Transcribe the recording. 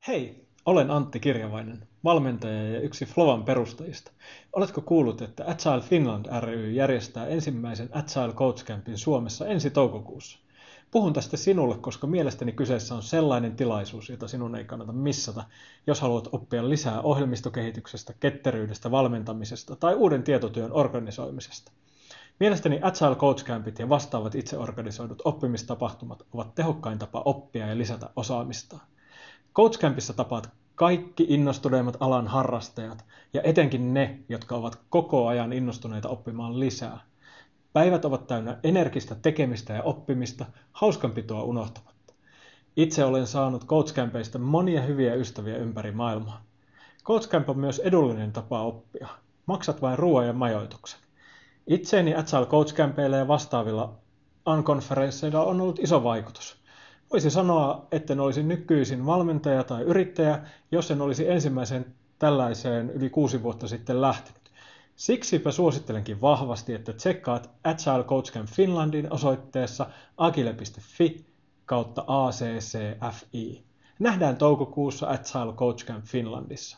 Hei, olen Antti Kirjavainen, valmentaja ja yksi Flovan perustajista. Oletko kuullut, että Agile Finland ry järjestää ensimmäisen Agile Coach Campin Suomessa ensi toukokuussa? Puhun tästä sinulle, koska mielestäni kyseessä on sellainen tilaisuus, jota sinun ei kannata missata, jos haluat oppia lisää ohjelmistokehityksestä, ketteryydestä, valmentamisesta tai uuden tietotyön organisoimisesta. Mielestäni Agile Coach Campit ja vastaavat itseorganisoidut oppimistapahtumat ovat tehokkain tapa oppia ja lisätä osaamistaan. Coach Campissa tapaat kaikki innostuneimmat alan harrastajat ja etenkin ne, jotka ovat koko ajan innostuneita oppimaan lisää. Päivät ovat täynnä energistä tekemistä ja oppimista, hauskanpitoa unohtamatta. Itse olen saanut Coach Campeista monia hyviä ystäviä ympäri maailmaa. Coach Camp on myös edullinen tapa oppia. Maksat vain ruoan ja majoituksen. Itseeni Agile Coach Campeilla ja vastaavilla unkonferensseilla on ollut iso vaikutus. Voisi sanoa, etten olisi nykyisin valmentaja tai yrittäjä, jos en olisi ensimmäiseen tällaiseen yli 6 vuotta sitten lähtenyt. Siksipä suosittelenkin vahvasti, että tsekkaat Agile Coach Camp Finlandin osoitteessa agile.fi/ACCFI. Nähdään toukokuussa Agile Coach Camp Finlandissa.